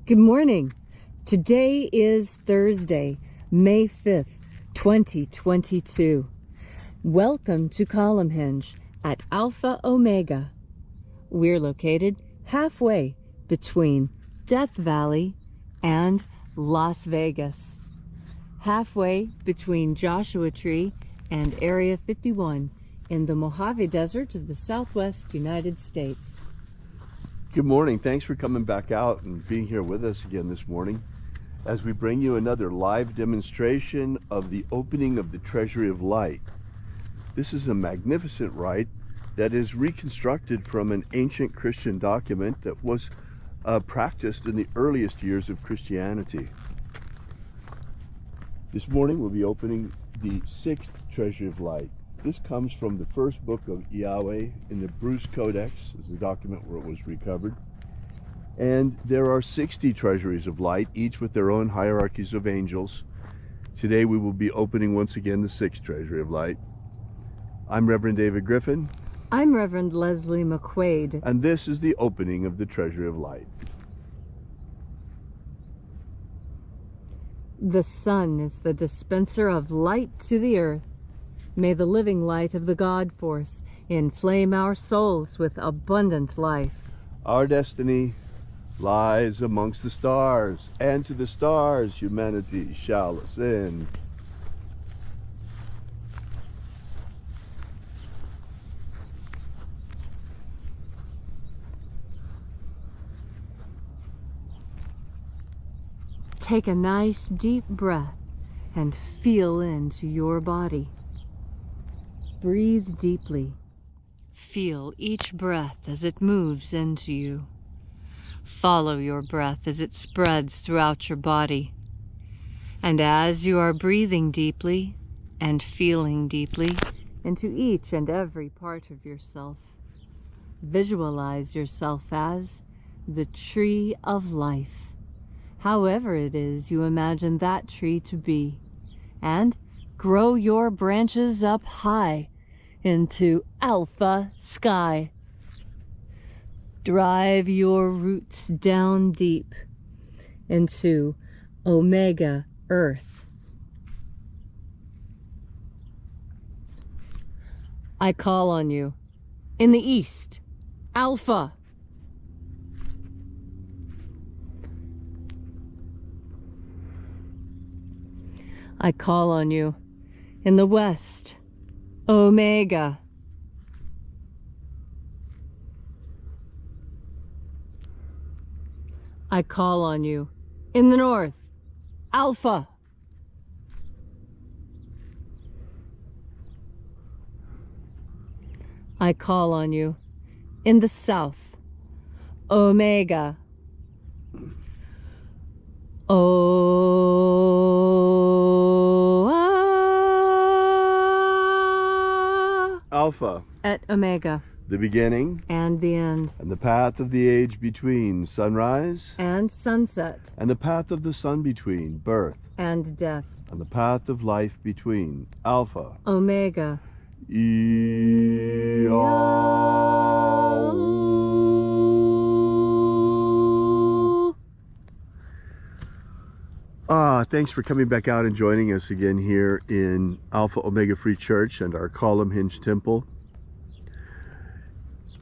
Good morning. Today is Thursday, May 5th, 2022. Welcome to Columnhenge at Alpha Ωmega. We're located halfway between Death Valley and Las Vegas. Halfway between Joshua Tree and Area 51 in the Mojave Desert of the Southwest United States. Good morning. Thanks for coming back out and being here with us again this morning as we bring you another live demonstration of the opening of the Treasury of Light. This is a magnificent rite that is reconstructed from an ancient Christian document that was practiced in the earliest years of Christianity. This morning we'll be opening the 6th Treasury of Light. This comes from the first book of Yahweh in the Bruce Codex, is the document where it was recovered. And there are 60 treasuries of light, each with their own hierarchies of angels. Today we will be opening once again the 6th Treasury of Light. I'm Reverend David Griffin. I'm Reverend Leslie McQuade. And this is the opening of the Treasury of Light. The sun is the dispenser of light to the earth. May the living light of the God force inflame our souls with abundant life. Our destiny lies amongst the stars, and to the stars humanity shall ascend. Take a nice deep breath and feel into your body. Breathe deeply. Feel each breath as it moves into you. Follow your breath as it spreads throughout your body. And as you are breathing deeply and feeling deeply into each and every part of yourself, visualize yourself as the tree of life, however it is you imagine that tree to be, and grow your branches up high into alpha sky. Drive your roots down deep into omega earth. I call on you in the east, alpha. I call on you in the west, Omega. I call on you in the north, Alpha. I call on you in the south, Omega. Alpha. Et Omega. The beginning. And the end. And the path of the age between sunrise. And sunset. And the path of the sun between birth. And death. And the path of life between. Alpha. Omega. Thanks for coming back out and joining us again here in Alpha Ωmega Free Church and our Columnhenge Temple.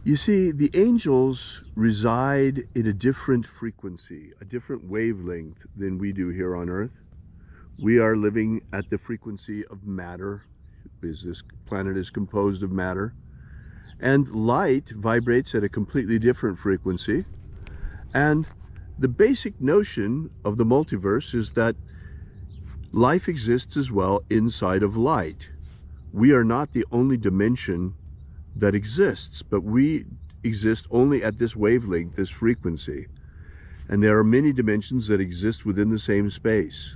You see, the angels reside in a different frequency, a different wavelength than we do here on earth. We are living at the frequency of matter, because this planet is composed of matter. And light vibrates at a completely different frequency. And the basic notion of the multiverse is that life exists as well inside of light. We are not the only dimension that exists, but we exist only at this wavelength, this frequency. And there are many dimensions that exist within the same space.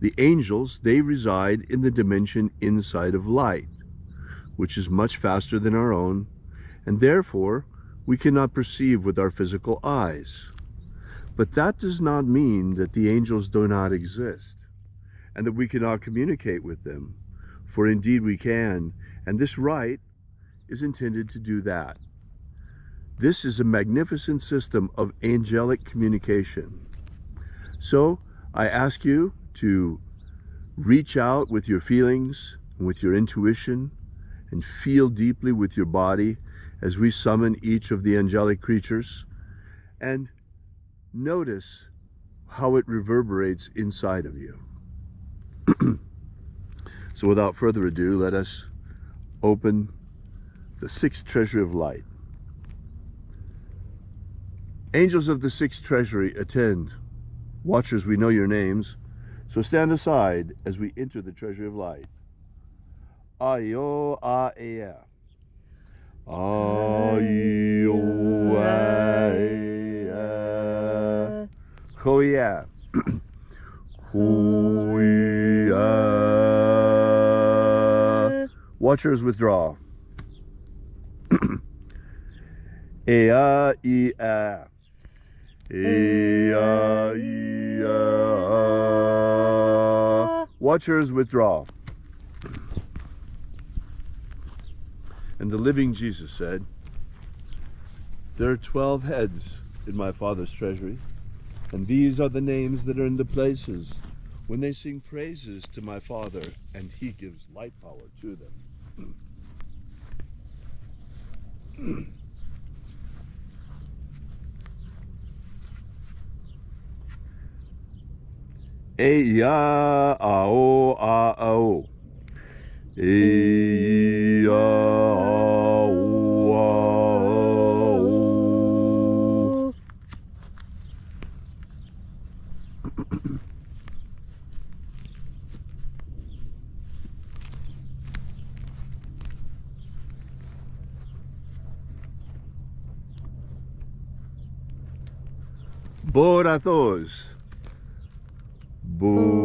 The angels, they reside in the dimension inside of light, which is much faster than our own, and therefore we cannot perceive with our physical eyes. But that does not mean that the angels do not exist, and that we cannot communicate with them, for indeed we can, and this rite is intended to do that. This is a magnificent system of angelic communication. So I ask you to reach out with your feelings and with your intuition and feel deeply with your body as we summon each of the angelic creatures, and notice how it reverberates inside of you. So without further ado, let us open the sixth treasury of light. Angels of the sixth treasury, attend. Watchers, we know your names, so stand aside as we enter the treasury of light. Ayo a-ea. Ayo a-ea. Koya. Koya. Watchers, withdraw. Ea, ea. Ea, ea. Watchers, withdraw. And the living Jesus said, there are 12 heads in my Father's treasury, and these are the names that are in the places when they sing praises to my Father, and he gives light power to them. Eya ao a ao. Eya ao a ao. Borathos. Borathos.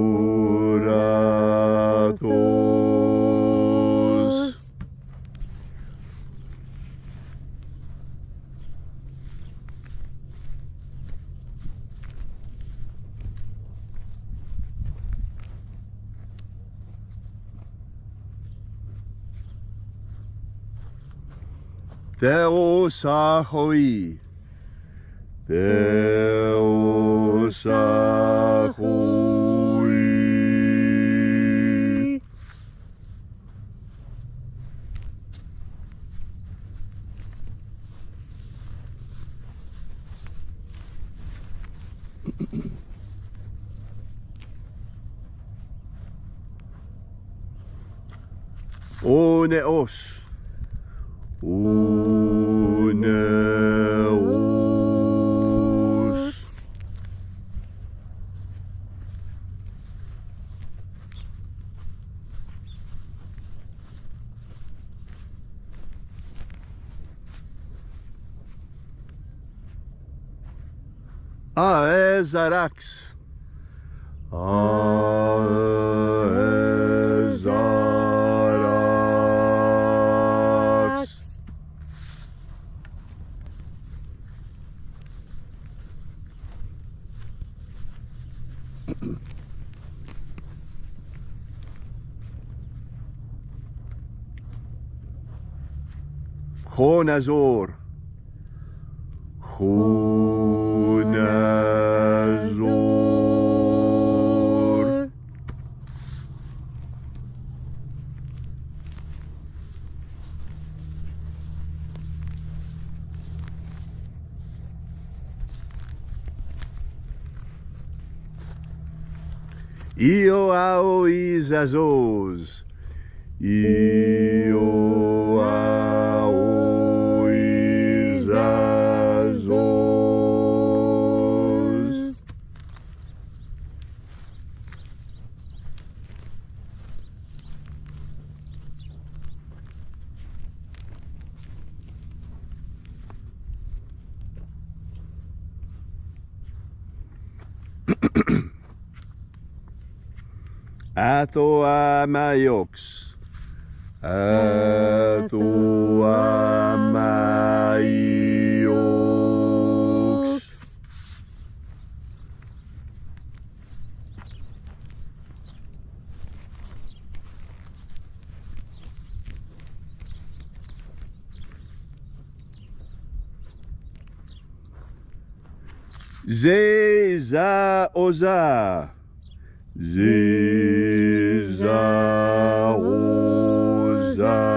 Theosahoi. Theosahoi. Oneos. Oneos. Aezarax. Aezarax. Chonazor. Chonazor. Io ao izazos. Io ao izazos. Athoamaiox. Athoamaiox. Zeza Oza. Zeza Oza.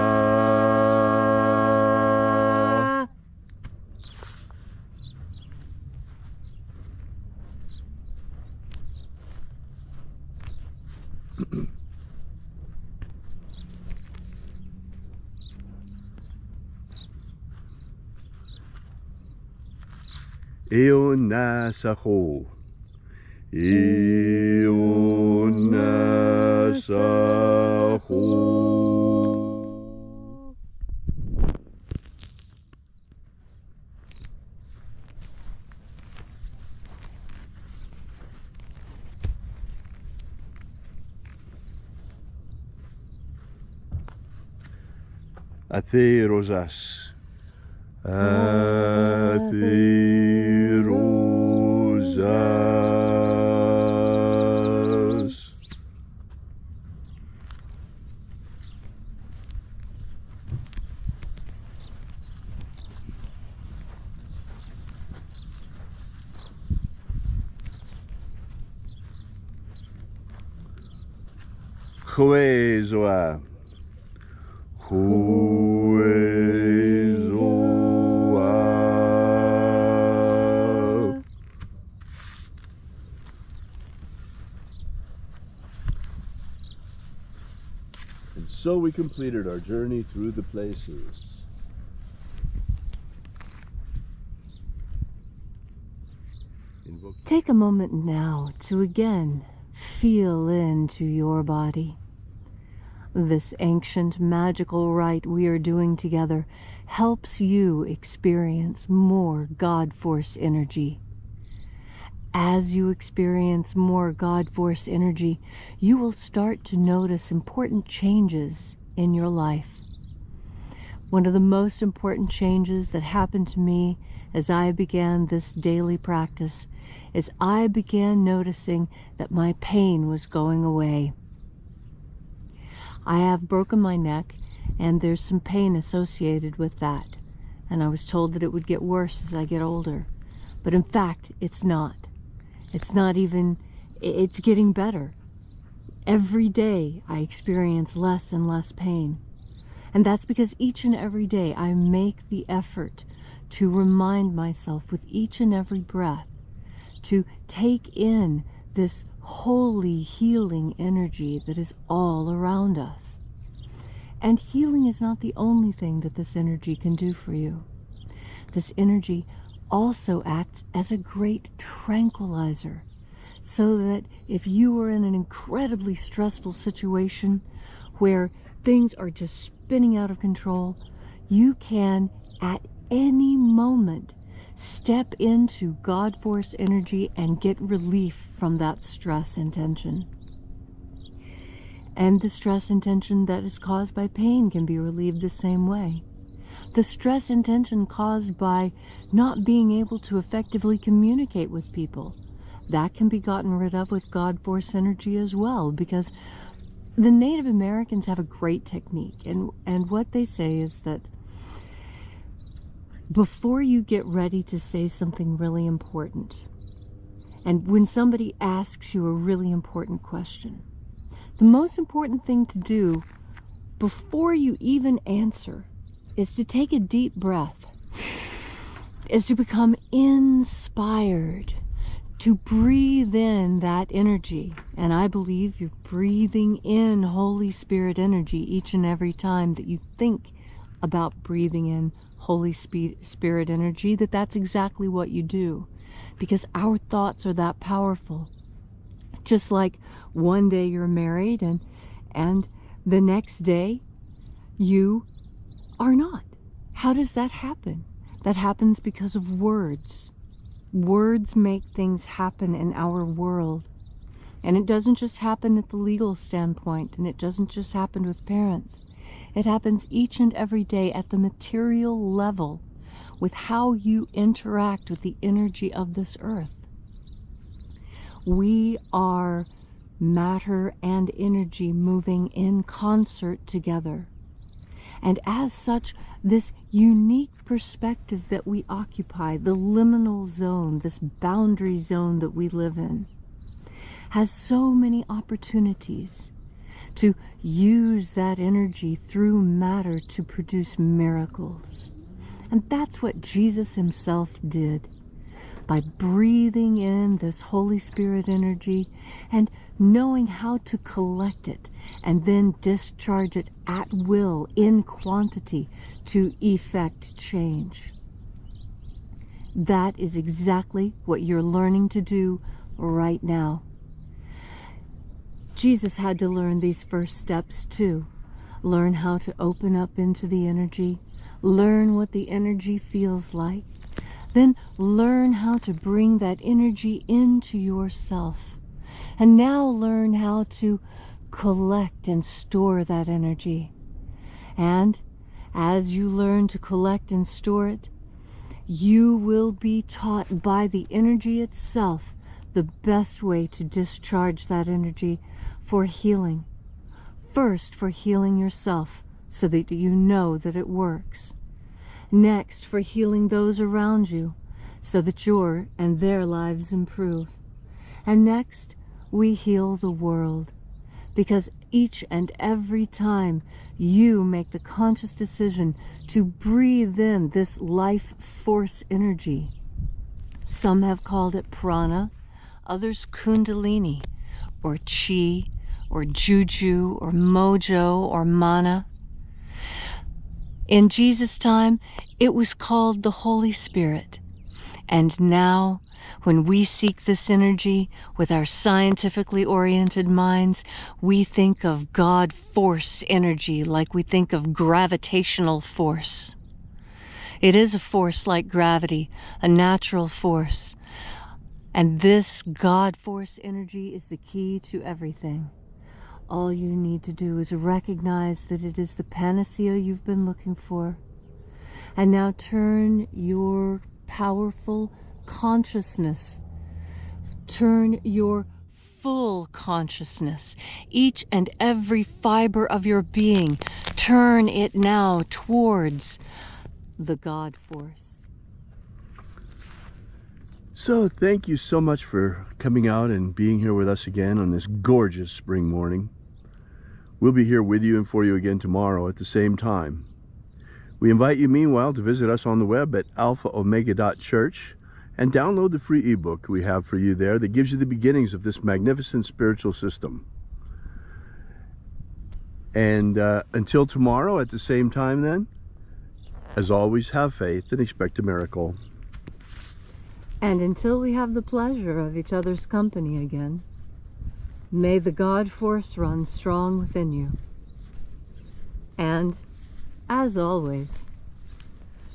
Eona Saho. Eona Saho. Athe Rosas. Athe Rosas. Huezoa. Huezoa. And so we completed our journey through the places. Take a moment now to again feel into your body. This ancient magical rite we are doing together helps you experience more God Force energy. As you experience more God Force energy, you will start to notice important changes in your life. One of the most important changes that happened to me as I began this daily practice is I began noticing that my pain was going away. I have broken my neck, and there's some pain associated with that. And I was told that it would get worse as I get older. But in fact, it's not. It's not even, it's getting better. Every day I experience less and less pain. And that's because each and every day I make the effort to remind myself with each and every breath to take in this holy healing energy that is all around us. And healing is not the only thing that this energy can do for you. This energy also acts as a great tranquilizer, so that if you are in an incredibly stressful situation where things are just spinning out of control, you can at any moment step into God Force energy and get relief from that stress and tension. And the stress and tension that is caused by pain can be relieved the same way. The stress and tension caused by not being able to effectively communicate with people, that can be gotten rid of with God Force energy as well, because the Native Americans have a great technique, and what they say is that before you get ready to say something really important, and when somebody asks you a really important question, the most important thing to do before you even answer is to take a deep breath, is to become inspired, to breathe in that energy. And I believe you're breathing in Holy Spirit energy each and every time that you think about breathing in Holy Spirit energy, that's exactly what you do, because our thoughts are that powerful. Just like one day you're married and the next day you are not. How does that happen? That happens because of words. Words make things happen in our world. And it doesn't just happen at the legal standpoint, and it doesn't just happen with parents. It happens each and every day at the material level with how you interact with the energy of this earth. We are matter and energy moving in concert together. And as such, this unique perspective that we occupy, the liminal zone, this boundary zone that we live in, has so many opportunities to use that energy through matter to produce miracles. And that's what Jesus himself did. By breathing in this Holy Spirit energy and knowing how to collect it and then discharge it at will in quantity to effect change. That is exactly what you're learning to do right now. Jesus had to learn these first steps too. Learn how to open up into the energy, learn what the energy feels like, then learn how to bring that energy into yourself. And now learn how to collect and store that energy. And as you learn to collect and store it, you will be taught by the energy itself the best way to discharge that energy for healing. First, for healing yourself so that you know that it works. Next, for healing those around you so that your and their lives improve. And next, we heal the world, because each and every time you make the conscious decision to breathe in this life force energy. Some have called it prana, others kundalini, or chi, or juju, or mojo, or mana. In Jesus' time, it was called the Holy Spirit. And now, when we seek this energy with our scientifically oriented minds, we think of God force energy like we think of gravitational force. It is a force like gravity, a natural force. And this God force energy is the key to everything. All you need to do is recognize that it is the panacea you've been looking for. And now turn your powerful consciousness, turn your full consciousness, each and every fiber of your being, turn it now towards the God force. So thank you so much for coming out and being here with us again on this gorgeous spring morning. We'll be here with you and for you again tomorrow at the same time. We invite you meanwhile to visit us on the web at alphaomega.church and download the free ebook we have for you there that gives you the beginnings of this magnificent spiritual system. And until tomorrow at the same time then, as always, have faith and expect a miracle. And until we have the pleasure of each other's company again, may the God force run strong within you. And, as always,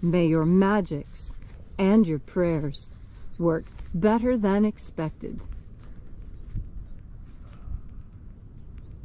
may your magics and your prayers work better than expected.